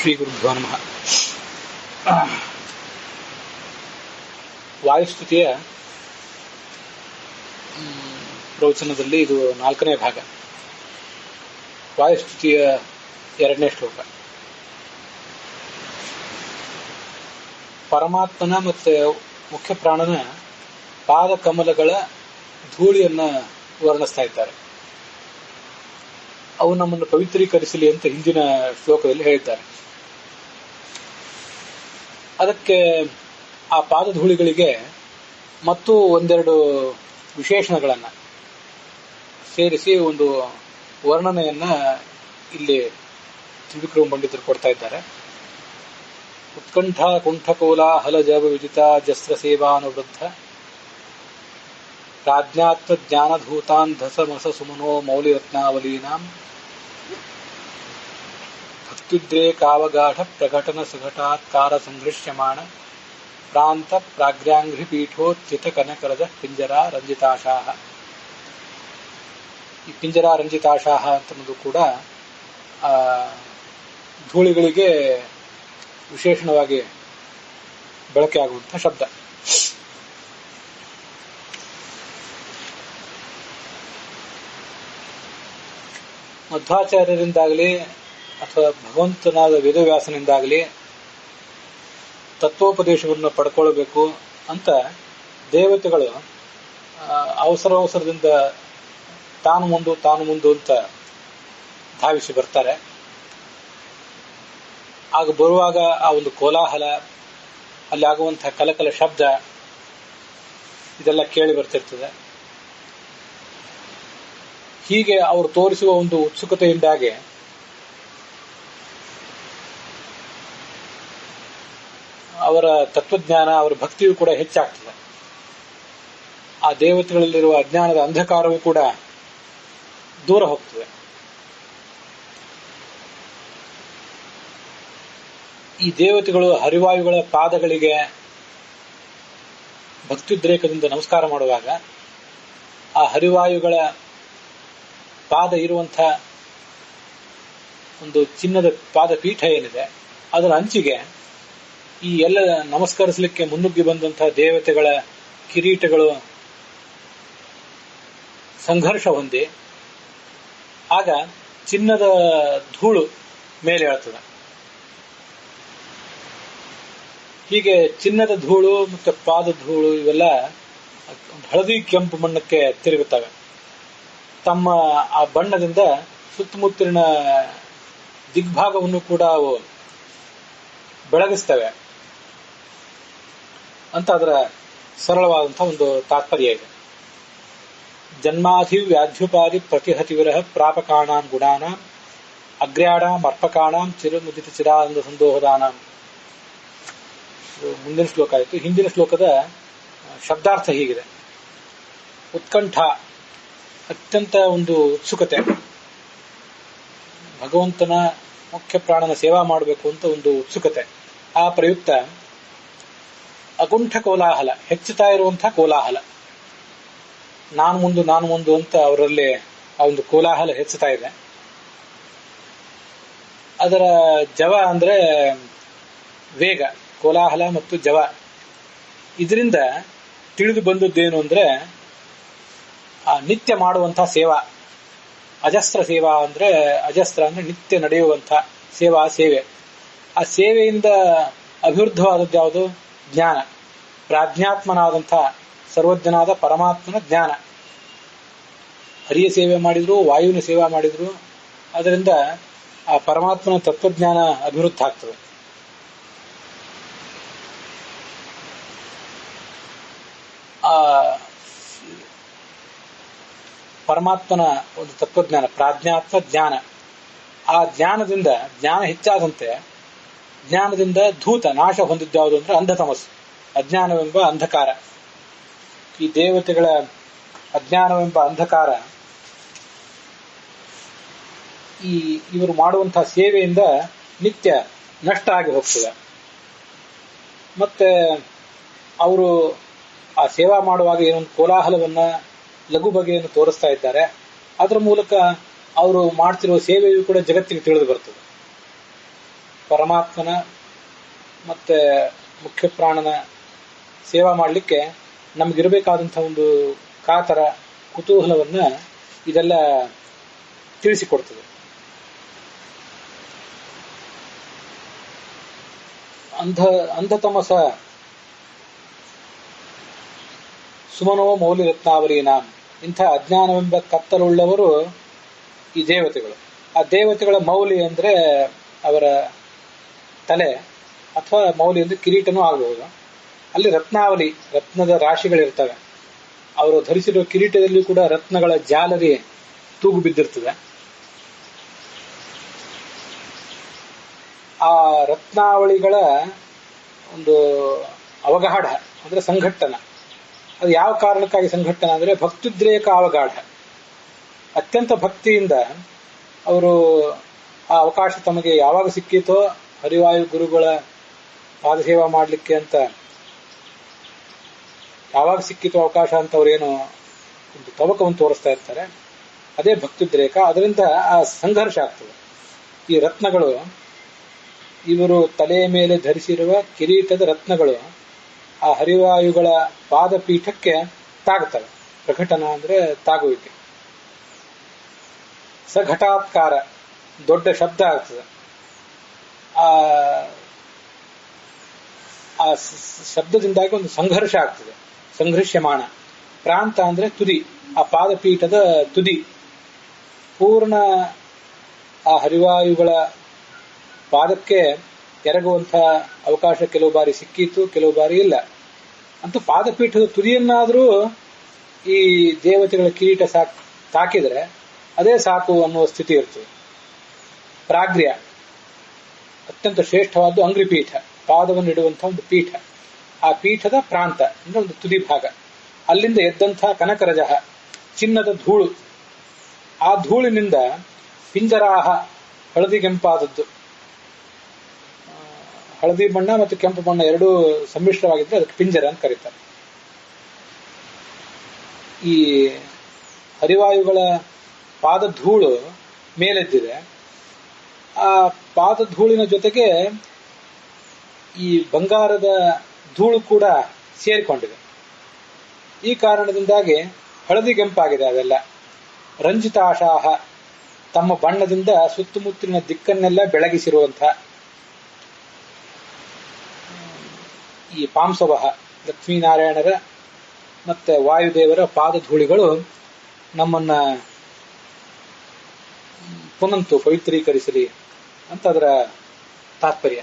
ಶ್ರೀ ಗುರುಭ್ಯೋ ನಮಃ. ವಾಯುಸ್ತುತಿಯ ಪ್ರವಚನದಲ್ಲಿ ಇದು 4ನೇ ಭಾಗ. ವಾಯುಸ್ತುತಿಯ 2ನೇ ಶ್ಲೋಕ. ಪರಮಾತ್ಮನ ಮತ್ತೆ ಮುಖ್ಯ ಪ್ರಾಣನ ಪಾದ ಕಮಲಗಳ ಧೂಳಿಯನ್ನ ವರ್ಣಿಸ್ತಾ ಇದ್ದಾರೆ. ಅವು ನಮ್ಮನ್ನು ಪವಿತ್ರೀಕರಿಸಲಿ ಅಂತ ಹಿಂದಿನ ಶ್ಲೋಕದಲ್ಲಿ ಹೇಳಿದ್ದಾರೆ. ಅದಕ್ಕೆ ಆ ಪಾದಧೂಳಿಗಳಿಗೆ ಮತ್ತು ಒಂದೆರಡು ವಿಶೇಷಣಗಳನ್ನ ಸೇರಿಸಿ ಒಂದು ವರ್ಣನೆಯನ್ನ ಇಲ್ಲಿ ತ್ರಿವಿಕ್ರಮ ಪಂಡಿತರು ಕೊಡ್ತಾ ಇದ್ದಾರೆ. ಉತ್ಕಂಠ ಕುಂಠಕೋಲಾಹಲ ಜವ ವಿಜಿತ ಜಸ್ತ್ರ ಸೇವಾನುವೃದ್ಧ ಪ್ರಾಜ್ಞಾತ್ಮ ಜ್ಞಾನಧೂತಾನ್ ಧಸಮಸ ಸುಮನೋ ಮೌಲಿರತ್ನಾವಲೀನಾಂ ಭಕ್ತ್ಯುದ್ರೇಕಾವಗಾಢ ಪ್ರಕಟನ ಸುಘಟಾತ್ಕಾರ ಸಂಘೃಶ್ಯಮಾಣ ಪ್ರಾಂತ ಪ್ರಾಗ್ರ್ಯಾಂಘ್ರಿ ಪೀಠೋತ್ಥಿತ ಕನಕರದ ಪಿಂಜರ ರಂಜಿತಾಶಾಹ. ಈ ಪಿಂಜರ ರಂಜಿತಾಶಾಹ ಅಂತನ್ನೋದು ಕೂಡ ಧೂಳಿಗಳಿಗೆ ವಿಶೇಷಣವಾಗಿ ಬಳಕೆಯಾಗುವಂತಹ ಶಬ್ದ. ಮಧ್ವಾಚಾರ್ಯರಿಂದಾಗಲಿ ಅಥವಾ ಭಗವಂತನಾದ ವೇದವ್ಯಾಸನಿಂದಾಗಲಿ ತತ್ವೋಪದೇಶವನ್ನು ಪಡ್ಕೊಳ್ಬೇಕು ಅಂತ ದೇವತೆಗಳು ಅವಸರದಿಂದ ತಾನು ಮುಂದು ಅಂತ ಧಾವಿಸಿ ಬರ್ತಾರೆ. ಆಗ ಬರುವಾಗ ಆ ಒಂದು ಕೋಲಾಹಲ, ಅಲ್ಲಿ ಆಗುವಂತಹ ಕಲಕಲ ಶಬ್ದ ಇದೆಲ್ಲ ಕೇಳಿ ಬರ್ತಿರ್ತದೆ. ಹೀಗೆ ಅವರು ತೋರಿಸುವ ಒಂದು ಉತ್ಸುಕತೆಯಿಂದಾಗಿ ಅವರ ತತ್ವಜ್ಞಾನ, ಅವರ ಭಕ್ತಿಯೂ ಕೂಡ ಹೆಚ್ಚಾಗ್ತದೆ. ಆ ದೇವತೆಗಳಲ್ಲಿರುವ ಅಜ್ಞಾನದ ಅಂಧಕಾರವೂ ಕೂಡ ದೂರ ಹೋಗ್ತದೆ. ಈ ದೇವತೆಗಳು ಹರಿವಾಯುಗಳ ಪಾದಗಳಿಗೆ ಭಕ್ತ್ಯುದ್ರೇಕದಿಂದ ನಮಸ್ಕಾರ ಮಾಡುವಾಗ ಆ ಹರಿವಾಯುಗಳ ಪಾದ ಇರುವಂತಹ ಒಂದು ಚಿನ್ನದ ಪಾದಪೀಠ ಏನಿದೆ ಅದರ ಅಂಚಿಗೆ ಈ ಎಲ್ಲ ನಮಸ್ಕರಿಸಲಿಕ್ಕೆ ಮುನ್ನುಗ್ಗಿ ಬಂದಂತಹ ದೇವತೆಗಳ ಕಿರೀಟಗಳು ಸಂಘರ್ಷ ಹೊಂದಿ ಆಗ ಚಿನ್ನದ ಧೂಳು ಮೇಲೆ ಏಳ್ತದೆ. ಹೀಗೆ ಚಿನ್ನದ ಧೂಳು ಮತ್ತು ಪಾದ ಧೂಳು ಇವೆಲ್ಲ ಹಳದಿ ಕೆಂಪು ಬಣ್ಣಕ್ಕೆ ತಿರುಗುತ್ತವೆ. ತಮ್ಮ ಆ ಬಣ್ಣದಿಂದ ಸುತ್ತಮುತ್ತಲಿನ ದಿಗ್ಭಾಗವನ್ನು ಕೂಡ ಅವು ಬೆಳಗಿಸ್ತವೆ ಅಂತ ಅದರ ಸರಳವಾದಂತಹ ಒಂದು ತಾತ್ಪರ್ಯ ಇದೆ. ಜನ್ಮಾಧಿ ವ್ಯಾಧ್ಯುಪಾದಿ ಪ್ರತಿಹತಿ ವಿರಹ ಪ್ರಾಪಕಾಣಾಂ ಗುಣಾನಾಂ ಅಗ್ರ್ಯಾಣಾಂ ಅರ್ಪಕಾಣಾಂ ಚಿರಮುದಿತ ಚಿರಾನಂದ ಸಂದೋಹದಾನಾಂ. ಮುಂದಿನ ಶ್ಲೋಕ ಆಯಿತು. ಹಿಂದಿನ ಶ್ಲೋಕದ ಶಬ್ದಾರ್ಥ ಹೀಗಿದೆ. ಉತ್ಕಂಠ, ಅತ್ಯಂತ ಒಂದು ಉತ್ಸುಕತೆ, ಭಗವಂತನ ಮುಖ್ಯ ಪ್ರಾಣನ ಸೇವಾ ಮಾಡಬೇಕು ಅಂತ ಒಂದು ಉತ್ಸುಕತೆ. ಆ ಪ್ರಯುಕ್ತ ಅಕುಂಠ ಕೋಲಾಹಲ, ಹೆಚ್ಚುತ್ತಾ ಇರುವಂತಹ ಕೋಲಾಹಲ, ನಾನು ಮುಂದು ಅಂತ ಅವರಲ್ಲಿ ಆ ಒಂದು ಕೋಲಾಹಲ ಹೆಚ್ಚುತ್ತಾ ಇದೆ. ಅದರ ಜವ ಅಂದ್ರೆ ವೇಗ, ಕೋಲಾಹಲ ಮತ್ತು ಜವ. ಇದರಿಂದ ತಿಳಿದು ಬಂದದ್ದೇನು ಅಂದ್ರೆ ಆ ನಿತ್ಯ ಮಾಡುವಂತಹ ಸೇವಾ, ಅಜಸ್ತ್ರ ಸೇವಾ ಅಂದ್ರೆ, ಅಜಸ್ತ್ರ ಅಂದ್ರೆ ನಿತ್ಯ ನಡೆಯುವಂತಹ ಸೇವೆ. ಆ ಸೇವೆಯಿಂದ ಅಭಿವೃದ್ಧವಾದದ್ದು ಯಾವುದು? ಜ್ಞಾನ. ಪ್ರಾಜ್ಞಾತ್ಮನಾದಂತಹ ಸರ್ವಜ್ಞನಾದ ಪರಮಾತ್ಮನ ಜ್ಞಾನ. ಹರಿಯ ಸೇವೆ ಮಾಡಿದ್ರು, ವಾಯುವಿನ ಸೇವಾ ಮಾಡಿದ್ರು, ಅದರಿಂದ ಆ ಪರಮಾತ್ಮನ ತತ್ವಜ್ಞಾನ ಅಭಿವೃದ್ಧ ಆಗ್ತದೆ. ಆ ಪರಮಾತ್ಮನ ಒಂದು ತತ್ವಜ್ಞಾನ, ಪ್ರಾಜ್ಞಾತ್ಮ ಜ್ಞಾನ. ಆ ಜ್ಞಾನದಿಂದ, ಜ್ಞಾನ ಹೆಚ್ಚಾದಂತೆ ಜ್ಞಾನದಿಂದ ಧೂತ ನಾಶ ಹೊಂದಿದ್ಯಾವುದು ಅಂದ್ರೆ ಅಂಧತಮಸ್ಸು, ಅಜ್ಞಾನವೆಂಬ ಅಂಧಕಾರ. ಈ ದೇವತೆಗಳ ಅಜ್ಞಾನವೆಂಬ ಅಂಧಕಾರ ಇವರು ಮಾಡುವಂತಹ ಸೇವೆಯಿಂದ ನಿತ್ಯ ನಷ್ಟ ಆಗಿ ಹೋಗ್ತದೆ. ಮತ್ತೆ ಅವರು ಆ ಸೇವಾ ಮಾಡುವಾಗ ಏನೊಂದು ಕೋಲಾಹಲವನ್ನ, ಲಘು ಬಗೆಯನ್ನು ತೋರಿಸ್ತಾ ಇದ್ದಾರೆ. ಅದರ ಮೂಲಕ ಅವರು ಮಾಡ್ತಿರುವ ಸೇವೆಯೂ ಕೂಡ ಜಗತ್ತಿಗೆ ತಿಳಿದು ಬರ್ತದೆ. ಪರಮಾತ್ಮನ ಮತ್ತೆ ಮುಖ್ಯ ಪ್ರಾಣನ ಸೇವಾ ಮಾಡಲಿಕ್ಕೆ ನಮಗಿರಬೇಕಾದಂತಹ ಒಂದು ಕಾತರ ಕುತೂಹಲವನ್ನ ಇದೆಲ್ಲ ತಿಳಿಸಿಕೊಡ್ತದೆ. ಅಂಧತಮಸ ಸುಮನೋ ಮೌಲಿ ರತ್ನಾವಲೀನಾಂ, ಇಂಥ ಅಜ್ಞಾನವೆಂಬ ಕತ್ತಲುಳ್ಳವರು ಈ ದೇವತೆಗಳು. ಆ ದೇವತೆಗಳ ಮೌಲಿ ಅಂದ್ರೆ ಅವರ ತಲೆ, ಅಥವಾ ಮೌಲಿ ಅಂದ್ರೆ ಕಿರೀಟನೂ ಆಗಬಹುದು. ಅಲ್ಲಿ ರತ್ನಾವಲಿ, ರತ್ನದ ರಾಶಿಗಳಿರ್ತವೆ. ಅವರು ಧರಿಸಿರುವ ಕಿರೀಟದಲ್ಲಿ ಕೂಡ ರತ್ನಗಳ ಜಾಲರಿ ತೂಗು ಬಿದ್ದಿರ್ತದೆ. ಆ ರತ್ನಾವಳಿಗಳ ಒಂದು ಅವಗಾಢ ಅಂದ್ರೆ ಸಂಘಟ್ಟನ. ಅದು ಯಾವ ಕಾರಣಕ್ಕಾಗಿ ಸಂಘಟ್ಟನ ಅಂದ್ರೆ ಭಕ್ತಿದ್ರೇಕ ಅವಗಾಢ. ಅತ್ಯಂತ ಭಕ್ತಿಯಿಂದ ಅವರು ಆ ಅವಕಾಶ ತಮಗೆ ಯಾವಾಗ ಸಿಕ್ಕಿತೋ ಹರಿವಾಯು ಗುರುಗಳ ಪಾದಸೇವಾ ಮಾಡಲಿಕ್ಕೆ ಅಂತ ಯಾವಾಗ ಸಿಕ್ಕಿತೋ ಅವಕಾಶ ಅಂತ ಅವರೇನು ಒಂದು ತವಕವನ್ನು ತೋರಿಸ್ತಾ ಇರ್ತಾರೆ. ಅದೇ ಭಕ್ತಿದ್ರೇಕ. ಅದರಿಂದ ಆ ಸಂಘರ್ಷ ಆಗ್ತದೆ. ಈ ರತ್ನಗಳು, ಇವರು ತಲೆಯ ಮೇಲೆ ಧರಿಸಿರುವ ಕಿರೀಟದ ರತ್ನಗಳು ಆ ಹರಿವಾಯುಗಳ ಪಾದಪೀಠಕ್ಕೆ ತಾಗುತ್ತವೆ. ಪ್ರಕಟನ ಅಂದ್ರೆ ತಾಗುವಿಕೆ. ಸಘಟಾತ್ಕಾರ, ದೊಡ್ಡ ಶಬ್ದ ಆಗ್ತದೆ. ಆ ಶಬ್ದದಿಂದಾಗಿ ಒಂದು ಸಂಘರ್ಷ ಆಗ್ತದೆ. ಸಂಘರ್ಷ್ಯಮಾಣ. ಪ್ರಾಂತ ಅಂದ್ರೆ ತುದಿ, ಆ ಪಾದಪೀಠದ ತುದಿ. ಪೂರ್ಣ ಆ ಹರಿವಾಯುಗಳ ಪಾದಕ್ಕೆ ಎರಗುವಂತಹ ಅವಕಾಶ ಕೆಲವು ಬಾರಿ ಸಿಕ್ಕಿತು, ಕೆಲವು ಬಾರಿ ಇಲ್ಲ. ಅಂತೂ ಪಾದಪೀಠದ ತುದಿಯನ್ನಾದರೂ ಈ ದೇವತೆಗಳ ಕಿರೀಟ ತಾಕಿದ್ರೆ ಅದೇ ಸಾಕು ಅನ್ನುವ ಸ್ಥಿತಿ ಇರ್ತದೆ. ಪ್ರಾಗ್ರ್ಯ, ಅತ್ಯಂತ ಶ್ರೇಷ್ಠವಾದ್ದು ಅಂಗ್ರಿಪೀಠ, ಪಾದವನ್ನು ಇಡುವಂತಹ ಒಂದು ಪೀಠ. ಆ ಪೀಠದ ಪ್ರಾಂತ ಅಂದ್ರೆ ಒಂದು ತುದಿ ಭಾಗ. ಅಲ್ಲಿಂದ ಎದ್ದಂತಹ ಕನಕರಜಃ, ಚಿನ್ನದ ಧೂಳು. ಆ ಧೂಳಿನಿಂದ ಪಿಂಜರಾಹ, ಹಳದಿಗೆಂಪಾದದ್ದು. ಹಳದಿ ಬಣ್ಣ ಮತ್ತು ಕೆಂಪು ಬಣ್ಣ ಎರಡೂ ಸಮ್ಮಿಶ್ರವಾಗಿದ್ರೆ ಅದಕ್ಕೆ ಪಿಂಜರ ಅಂತ ಕರೀತಾರೆ. ಈ ಹರಿವಾಯುಗಳ ಪಾದ ಧೂಳು ಮೇಲೆದ್ದಿದೆ. ಆ ಪಾದ ಧೂಳಿನ ಜೊತೆಗೆ ಈ ಬಂಗಾರದ ಧೂಳು ಕೂಡ ಸೇರಿಕೊಂಡಿದೆ. ಈ ಕಾರಣದಿಂದಾಗಿ ಹಳದಿಗೆಂಪಾಗಿದೆ ಅವೆಲ್ಲ. ರಂಜಿತಾಶಾಹ, ತಮ್ಮ ಬಣ್ಣದಿಂದ ಸುತ್ತಮುತ್ತಲಿನ ದಿಕ್ಕನ್ನೆಲ್ಲ ಬೆಳಗಿಸಿರುವಂತಹ ಈ ಪಾಂಸವಹ, ಲಕ್ಷ್ಮೀನಾರಾಯಣರ ಮತ್ತೆ ವಾಯುದೇವರ ಪಾದಧೂಳಿಗಳು ನಮ್ಮನ್ನ ಪುನಂತು ಪವಿತ್ರೀಕರಿಸಲಿ ಅಂತ ಅದರ ತಾತ್ಪರ್ಯ.